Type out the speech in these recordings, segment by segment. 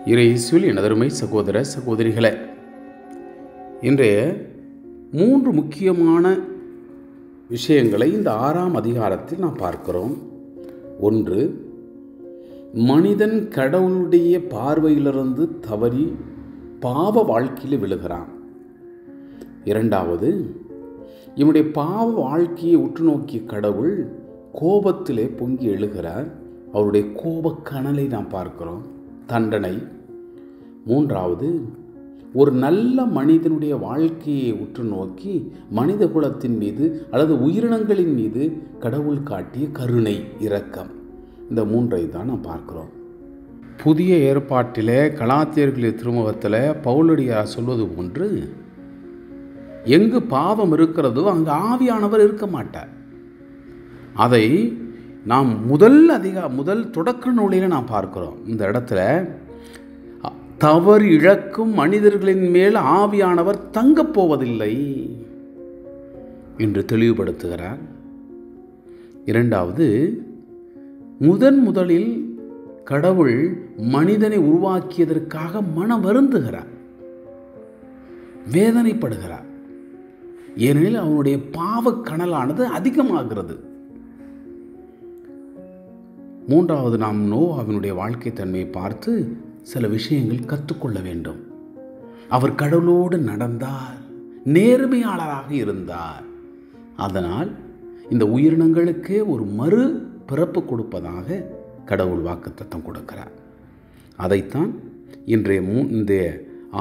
இயேசுவில் எனதருமை சகோதர சகோதரிகளே, இன்றைய 3 முக்கியமான விஷயங்களை இந்த 6ஆம் அதிகாரத்தில் நாம் பார்க்கிறோம். 1, மனிதன் கடவுளுடைய பார்வையிலிருந்து தவறி பாவ வாழ்க்கையில் விழுகிறான். 2, இவனுடைய பாவ வாழ்க்கையை உற்று நோக்கிய கடவுள் கோபத்திலே பொங்கி எழுகிறார். அவருடைய கோபக்கனலை நாம் பார்க்கிறோம். தண்டனை. 3, ஒரு நல்ல மனிதனுடைய வாழ்க்கையை உற்று நோக்கி மனித குலத்தின் மீது அல்லது உயிரினங்களின் மீது கடவுள் காட்டிய கருணை, இரக்கம். இந்த 3ஐ தான் நாம் பார்க்கிறோம். புதிய ஏற்பாட்டிலே கலாத்தியர்களின் திருமுகத்தில் பவுலடியார் சொல்வது போன்று, எங்கு பாவம் இருக்கிறதோ அங்கு ஆவியானவர் இருக்க மாட்டார். அதை நாம் முதல் தொடக்க நூலில் நாம் பார்க்கிறோம். இந்த இடத்துல தவறு இழக்கும் மனிதர்களின் மேல் ஆவியானவர் தங்கப் போவதில்லை என்று தெளிவுபடுத்துகிறார். 2, முதலில் கடவுள் மனிதனை உருவாக்கியதற்காக மனம் வருந்துகிறார், வேதனைப்படுகிறார். ஏனெனில் அவனுடைய பாவக் கனலானது அதிகமாகிறது. 3, நாம் நோவாவினுடைய வாழ்க்கை தன்மையை பார்த்து சில விஷயங்கள் கற்றுக்கொள்ள வேண்டும். அவர் கடவுளோடு நடந்தார், நேர்மையாளராக இருந்தார். அதனால் இந்த உயிரினங்களுக்கே ஒரு மறு பிறப்பு கொடுப்பதாக கடவுள் வாக்குத்தத்தம் கொடுக்கிறார். அதைத்தான் இந்த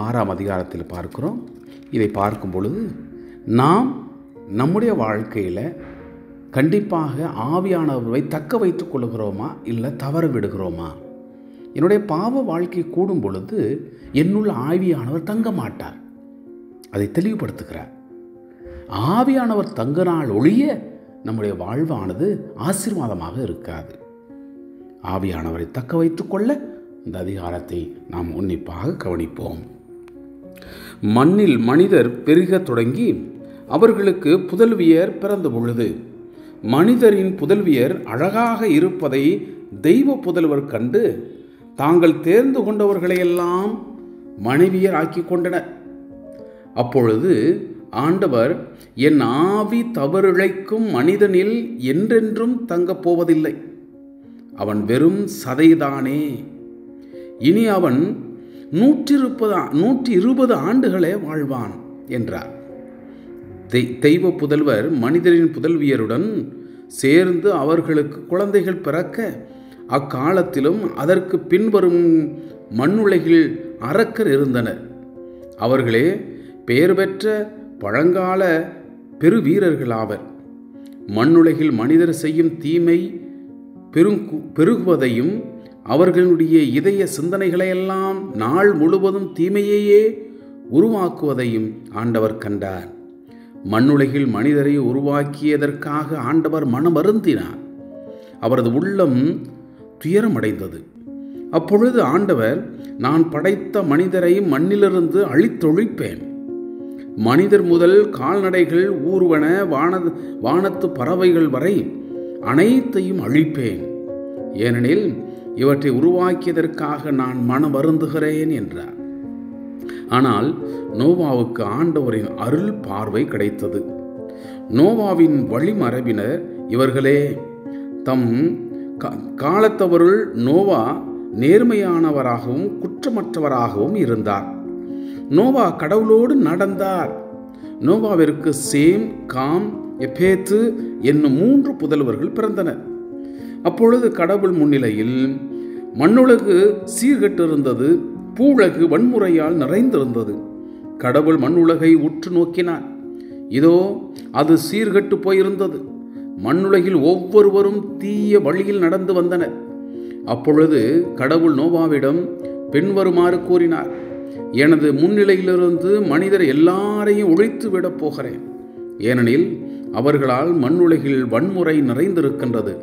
6ஆம் அதிகாரத்தில் பார்க்கிறோம். இதை பார்க்கும் பொழுது நாம் நம்முடைய வாழ்க்கையில் கண்டிப்பாக ஆவியானவரை தக்க வைத்துக் கொள்கிறோமா, இல்லை தவற விடுகிறோமா? என்னுடைய பாவ வாழ்க்கை கூடும் பொழுது என்னுள்ள ஆவியானவர் தங்க மாட்டார். அதை தெளிவுபடுத்துகிறார். ஆவியானவர் தங்கினால் ஒழிய நம்முடைய வாழ்வானது ஆசீர்வாதமாக இருக்காது. ஆவியானவரை தக்க வைத்துக் கொள்ள இந்த அதிகாரத்தை நாம் உன்னிப்பாக கவனிப்போம். மண்ணில் மனிதர் பெருக தொடங்கி அவர்களுக்கு புதல்வியர் பிறந்த பொழுது மனிதரின் புதல்வியர் அழகாக இருப்பதை தெய்வ புதல்வர் கண்டு தாங்கள் தேர்ந்து கொண்டவர்களையெல்லாம் மனைவியர் ஆக்கி கொண்டனர். அப்பொழுது ஆண்டவர், என் ஆவி தவறிழைக்கும் மனிதனில் என்றென்றும் தங்கப் போவதில்லை, அவன் வெறும் சதைதானே, இனி அவன் 120 ஆண்டுகளே வாழ்வான் என்றார். தெய்வ புதல்வர் மனிதரின் புதல்வியருடன் சேர்ந்து அவர்களுக்கு குழந்தைகள் பிறக்க அக்காலத்திலும் அதற்கு பின்வரும் மண்ணுலகில் அரக்கர் இருந்தனர். அவர்களே பெயர் பெற்ற பழங்கால பெருவீரர்களாவர். மண்ணுலகில் மனிதர் செய்யும் தீமை பெருகுவதையும் அவர்களுடைய இதய சிந்தனைகளையெல்லாம் நாள் முழுவதும் தீமையையே உருவாக்குவதையும் ஆண்டவர் கண்டார். மண்ணுலகில் மனிதரை உருவாக்கியதற்காக ஆண்டவர் மனம் வருந்தினார். அவரது உள்ளம் துயரமடைந்தது. அப்பொழுது ஆண்டவர், நான் படைத்த மனிதரை மண்ணிலிருந்து அழித்தொழிப்பேன். மனிதர் முதல் கால்நடைகள், ஊர்வன, வானத்து பறவைகள் வரை அனைத்தையும் அழிப்பேன். ஏனெனில் இவற்றை உருவாக்கியதற்காக நான் மனம் வருந்துகிறேன் என்றார். ஆனால் நோவாவுக்கு ஆண்டவரின் அருள் பார்வை கிடைத்தது. நோவாவின் வழிமரபினர் இவர்களே. தம் காலத்தவருள் நோவா நேர்மையானவராகவும் குற்றமற்றவராகவும் இருந்தார். நோவா கடவுளோடு நடந்தார். நோவாவிற்கு சேம், காம், எப்பேத்து என்னும் 3 புதல்வர்கள் பிறந்தனர். அப்பொழுது கடவுள் முன்னிலையில் மண்ணுலகு சீர்கெட்டிருந்தது, பூவுலகு வன்முறையால் நிறைந்திருந்தது. கடவுள் மண்ணுலகை உற்று நோக்கினார். இதோ அது சீர்கெட்டு போயிருந்தது. மண்ணுலகில் ஒவ்வொருவரும் தீய வழியில் நடந்து வந்தனர். அப்பொழுது கடவுள் நோவாவிடம் பின்வருமாறு கூறினார், எனது முன்னிலையிலிருந்து மனிதர் எல்லாரையும் ஒழித்து விடப் போகிறேன். ஏனெனில் அவர்களால் மண்ணுலகில் வன்முறை நிறைந்திருக்கின்றது.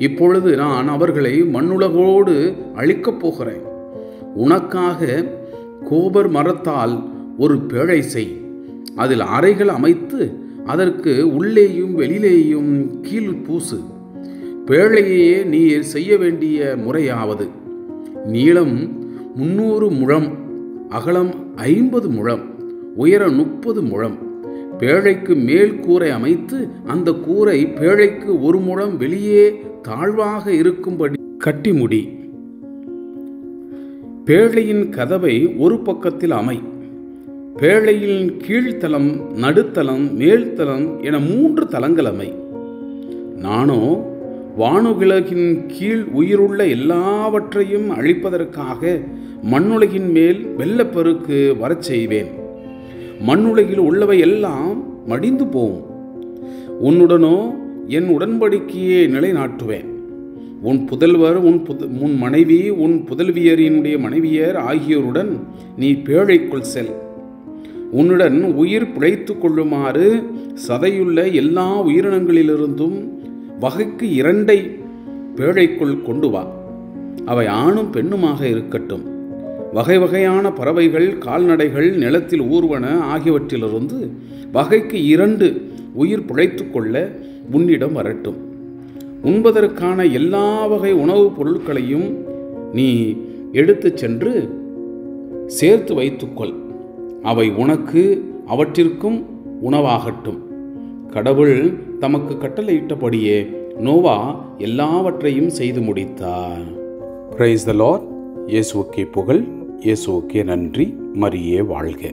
இப்பொழுது நான் அவர்களை மண்ணுலகோடு அழிக்கப் போகிறேன். உனக்காக கோபர் மரத்தால் ஒரு பேழை செய். அதில் அறைகள் அமைத்து அதற்கு உள்ளேயும் வெளியிலேயும் கீழ் பூசு. பேழையே நீர் செய்ய வேண்டிய முறையாவது, நீளம் 300 முழம், அகலம் 50 முழம், உயரம் 30 முழம். பேழைக்கு மேல் கூரை அமைத்து அந்த கூரை பேழைக்கு 1 முழம் வெளியே தாழ்வாக இருக்கும்படி கட்டி முடி. பேழையின் கதவை ஒரு பக்கத்தில் அமை. பேழையின் கீழ்த்தலம், நடுத்தலம், மேல்தலம் என 3 தலங்கள் அமை. நானோ வானுலகின் கீழ் உயிருள்ள எல்லாவற்றையும் அழிப்பதற்காக மண்ணுலகின் மேல் வெள்ளப்பெருக்கு வரச் செய்வேன். மண்ணுலகில் உள்ளவை எல்லாம் மடிந்து போகும். உன்னுடனோ என் உடன்படிக்கையை நிலைநாட்டுவேன். உன் புதல்வர், உன் மனைவி, உன் புதல்வியரினுடைய மனைவியர் ஆகியோருடன் நீ பேழைக்குள் செல். உன்னுடன் உயிர் பிழைத்து கொள்ளுமாறு சதையுள்ள எல்லா உயிரினங்களிலிருந்தும் வகைக்கு 2 பேழைக்குள் கொண்டு வா. அவை ஆணும் பெண்ணுமாக இருக்கட்டும். வகை வகையான பறவைகள், கால்நடைகள், நிலத்தில் ஊர்வன ஆகியவற்றிலிருந்து வகைக்கு 2 உயிர் பிழைத்து கொள்ள உன்னிடம் வரட்டும். உண்பதற்கான எல்லா வகை உணவுப் பொருட்களையும் நீ எடுத்துச் சென்று சேர்த்து வைத்துக்கொள். அவை உனக்கு அவற்றிற்கும் உணவாகட்டும். கடவுள் தமக்கு கட்டளையிட்டபடியே நோவா எல்லாவற்றையும் செய்து முடித்தார். Praise the Lord. இயேசுவுக்கே புகழ், இயேசுவுக்கே நன்றி. மரியே வாழ்க.